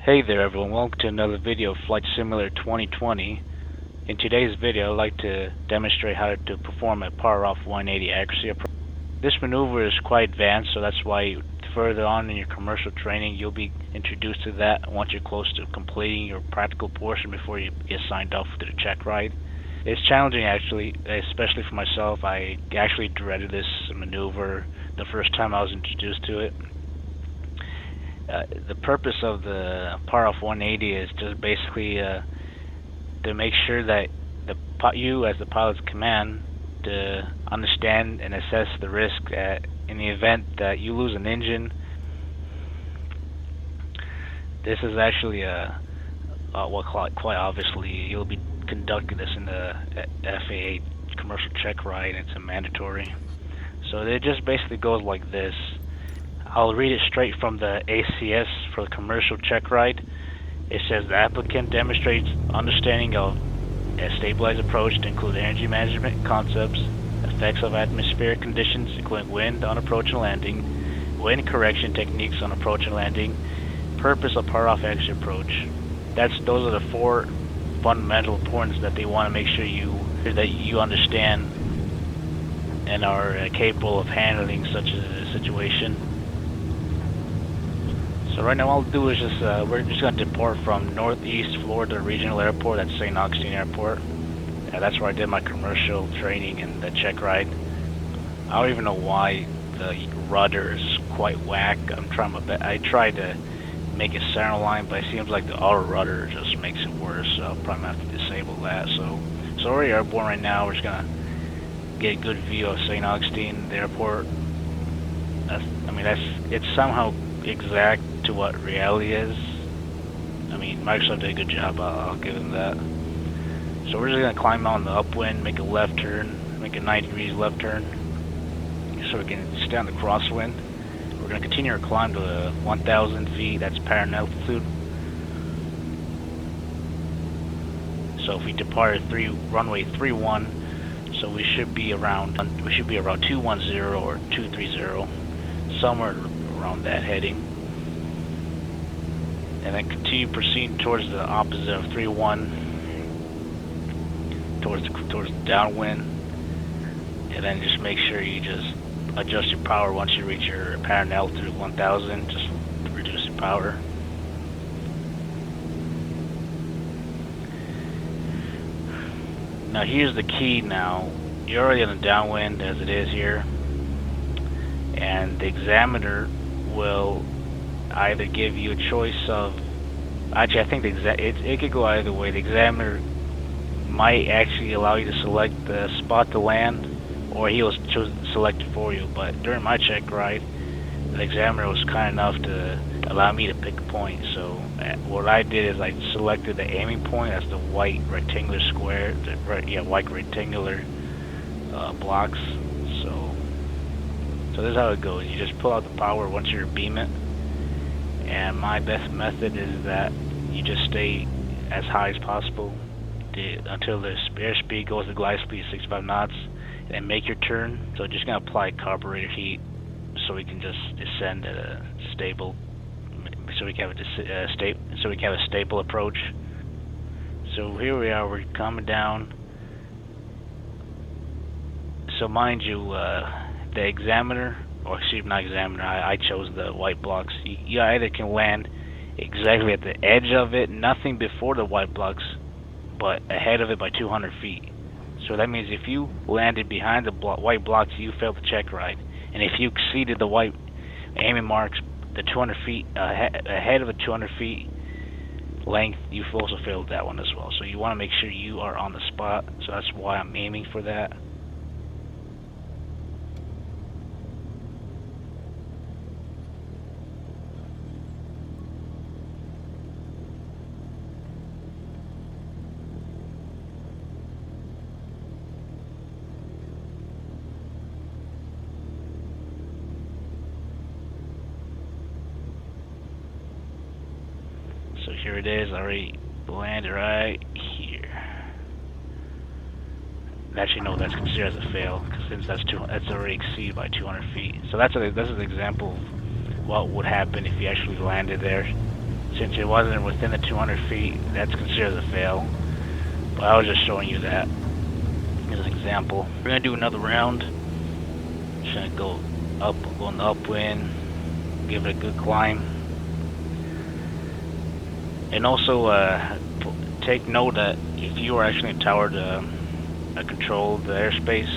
Hey there everyone, welcome to another video of Flight Simulator 2020. In today's video I'd like to demonstrate how to perform a power off 180 accuracy approach. This maneuver is quite advanced, so that's why further on in your commercial training you'll be introduced to that once you're close to completing your practical portion before you get signed off to the check ride. It's challenging actually, especially for myself. I actually dreaded this maneuver the first time I was introduced to it. The purpose of the power off 180 is just basically to make sure that you as the pilot's command to understand and assess the risk in the event that you lose an engine. This is actually quite obviously you'll be conducting this in the FAA commercial check ride. It's a mandatory. So it just basically goes like this. I'll read it straight from the ACS for the commercial check ride. It says the applicant demonstrates understanding of a stabilized approach to include energy management concepts, effects of atmospheric conditions including wind on approach and landing, wind correction techniques on approach and landing, purpose of power off accuracy approach. Those are the four fundamental importance that they want to make sure that you understand and are capable of handling such a situation. So right now all I'll do is we're just going to depart from Northeast Florida Regional Airport, that's St. Augustine Airport. That's where I did my commercial training and the check ride. I don't even know why the rudder is quite whack. I tried to make it center line, but it seems like the auto rudder just makes it worse, so I'll probably have to disable that. So we're airborne right now. We're just going to get a good view of St. Augustine, the airport. It's somehow exact to what reality is. I mean, Microsoft did a good job, I'll give them that. So we're just going to climb on the upwind, make a left turn, make a 90 degrees left turn, so we can stay on the crosswind. We're going to continue our climb to 1,000 feet, that's apparent altitude. So if we depart at runway 31, so we should be around 210 or 230, somewhere around that heading. And then continue proceeding towards the opposite of 31, towards the downwind, and then just make sure you just adjust your power once you reach your apparent altitude of 1,000. Just reduce your power. Now here's the key. Now you're already on the downwind as it is here, and the examiner will either give you a choice of, actually I think it could go either way. The examiner might actually allow you to select the spot to land, or he'll select it for you. But during my check ride, the examiner was kind enough to allow me to pick a point. So what I did is I selected the aiming point as the white rectangular square, white rectangular blocks. So this is how it goes. You just pull out the power once you're beaming, and my best method is that you just stay as high as possible until the airspeed goes to glide speed 65 knots, and then make your turn. So just gonna apply carburetor heat so we can just descend at a stable, so we can have a stable approach. So here we are. We're coming down. So mind you, the examiner, or excuse me, not examiner, I chose the white blocks. You either can land exactly at the edge of it, nothing before the white blocks, but ahead of it by 200 feet. So that means if you landed behind the white blocks, you failed the check ride. And if you exceeded the white aiming marks, the 200 feet ahead of the 200 feet length, you also failed that one as well. So you want to make sure you are on the spot. So that's why I'm aiming for that. So here it is. I already landed right here. Actually, no, that's considered as a fail, because since that's already exceeded by 200 feet. So this is an example of what would happen if you actually landed there. since it wasn't within the 200 feet, that's considered a fail. But I was just showing you that as an example. We're gonna do another round. Just gonna go up, go on the upwind, give it a good climb. And also take note that if you are actually in a tower to control the airspace,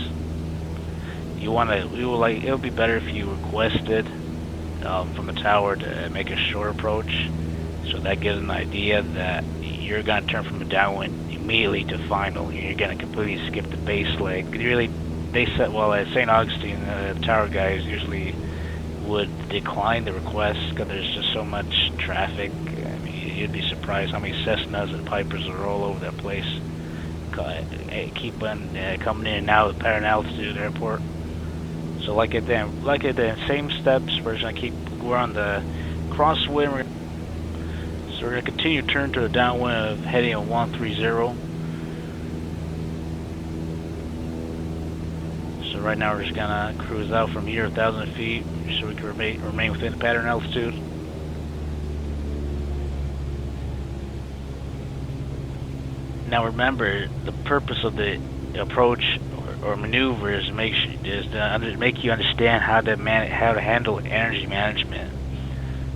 it'll be better if you requested from the tower to make a short approach, so that gives an idea that you're gonna turn from a downwind immediately to final. You're gonna completely skip the base leg. Really, they said, well, at St. Augustine, the tower guys usually would decline the request because there's just so much traffic. I mean, you'd be surprised how many Cessnas and Pipers are all over that place. Keep on coming in and out of the Pattern Altitude Airport. So like it then, same steps. We're on the crosswind. So we're gonna continue to turn to the downwind of heading on 130. So right now we're just gonna cruise out from here 1,000 feet, so we can remain within the pattern altitude. Now remember, the purpose of the approach or maneuver is to make you understand how to handle energy management.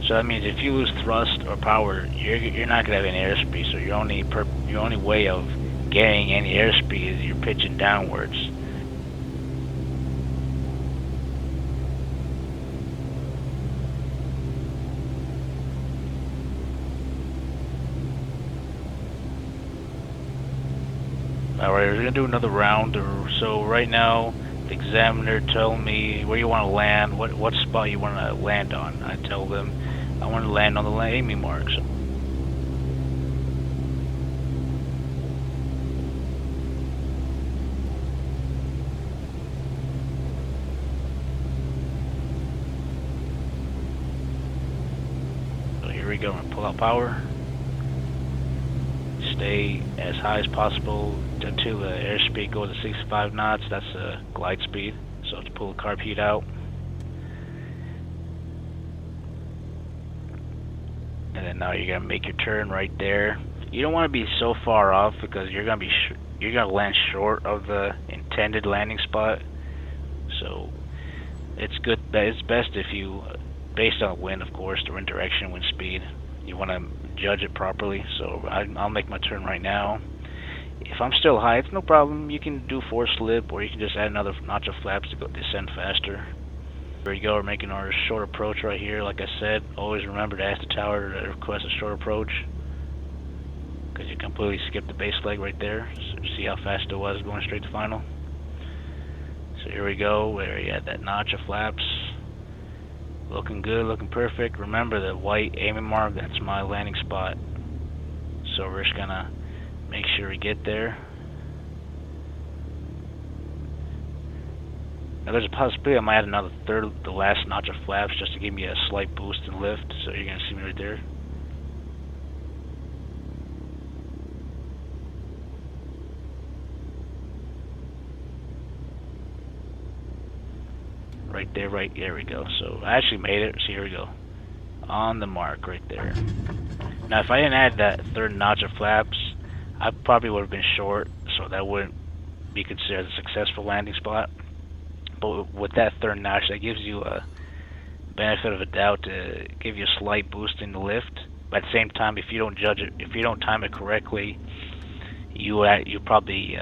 So that means if you lose thrust or power, you're not gonna have any airspeed. So your only way of getting any airspeed is you're pitching downwards. Alright, we're gonna do another round. So right now, the examiner told me where you want to land, what spot you want to land on. I tell them I want to land on the aiming marks. So here we go. I'm gonna pull out power. Stay as high as possible until the airspeed goes to 65 knots. That's a glide speed. So to pull the carb heat out. And then now you're gonna make your turn right there. You don't want to be so far off because you're gonna land short of the intended landing spot. So it's best if you, based on wind, of course, the wind direction, wind speed, you want to judge it properly. So I'll make my turn right now. If I'm still high, it's no problem. You can do force slip, or you can just add another notch of flaps to go descend faster. There you go. We're making our short approach right here. Like I said, always remember to ask the tower to request a short approach, because you completely skipped the base leg right there. So see how fast it was going straight to final. So here we go, where you had that notch of flaps. Looking good, looking perfect. Remember the white aiming mark, that's my landing spot. So we're just gonna make sure we get there. Now there's a possibility I might add another third, the last notch of flaps, just to give me a slight boost in lift. So you're gonna see me right there. Right there, there we go. So I actually made it. So here we go. On the mark right there. Now if I didn't add that third notch of flaps, I probably would have been short, so that wouldn't be considered a successful landing spot. But with that third notch, that gives you a benefit of a doubt to give you a slight boost in the lift. But at the same time, if you don't time it correctly, you probably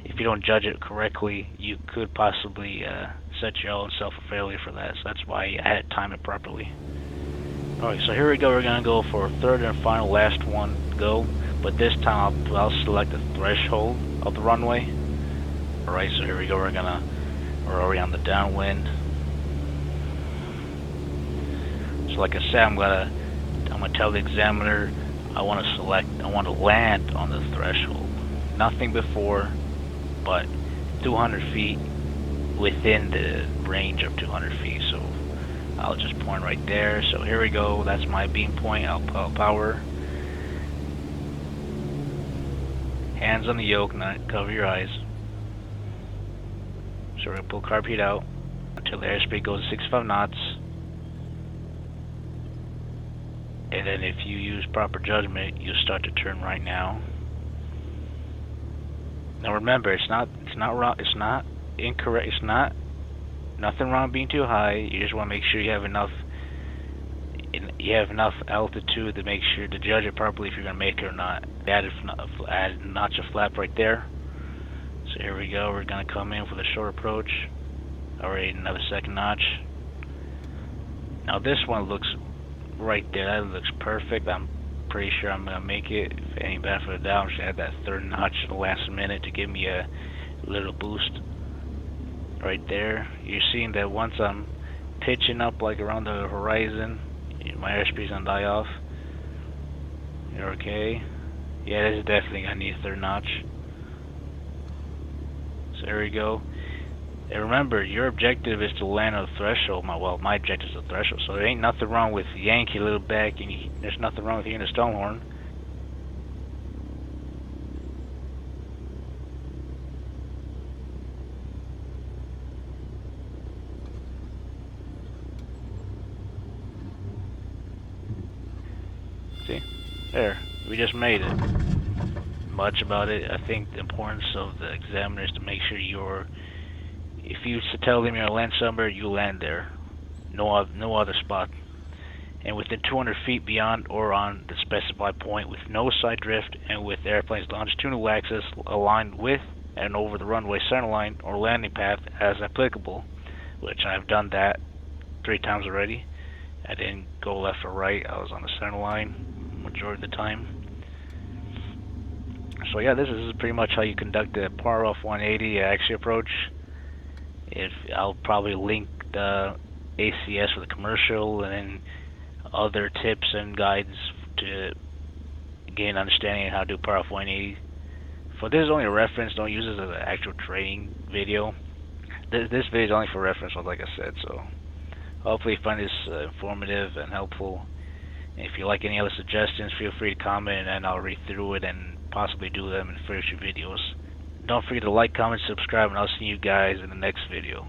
if you don't judge it correctly, you could possibly set your own self a failure for that. So that's why I had to time it properly. Alright, so here we go. We're going to go for third and final last one go. But this time I'll select the threshold of the runway. Alright, so here we go. We're already on the downwind. So like I said, I'm gonna tell the examiner I want to land on the threshold. Nothing before, but 200 feet within the range of 200 feet. So I'll just point right there. So here we go. That's my beam point. I'll power. Hands on the yoke, not cover your eyes. So we're going to pull carb heat out until the airspeed goes to 65 knots. and then if you use proper judgment, you'll start to turn right now. Now remember, it's not wrong, it's not incorrect, it's not nothing wrong being too high. You just want to make sure you have enough altitude to make sure to judge it properly if you're going to make it or not. Add a notch of flap right there. So here we go, we're going to come in for the short approach. Alright, another second notch. Now this one looks right there, that looks perfect. I'm pretty sure I'm going to make it. If any benefit of the doubt, I should add that third notch at the last minute to give me a little boost. Right there, you're seeing that once I'm pitching up like around the horizon, my airspeed's gonna die off. You're okay. Yeah, this is definitely gonna need a third notch. So there we go. And remember, your objective is to land on the threshold. My objective is the threshold. So there ain't nothing wrong with yanking a little back, and there's nothing wrong with hitting a stone horn. See? There. We just made it. Much about it. I think the importance of the examiner is to make sure if you tell them you're going to land somewhere, you land there. No other spot. And within 200 feet beyond or on the specified point with no side drift and with airplanes longitudinal axis aligned with and over the runway centerline or landing path as applicable, which I've done that 3 times already. I didn't go left or right, I was on the center line majority of the time. So yeah, this is pretty much how you conduct a power off 180 axial approach. I'll probably link the ACS for the commercial and then other tips and guides to gain understanding of how to do power off 180. For this is only a reference, don't use this as an actual training video. This video is only for reference, like I said, so hopefully you find this informative and helpful. And if you like any other suggestions, feel free to comment and I'll read through it and possibly do them in future videos. Don't forget to like, comment, subscribe, and I'll see you guys in the next video.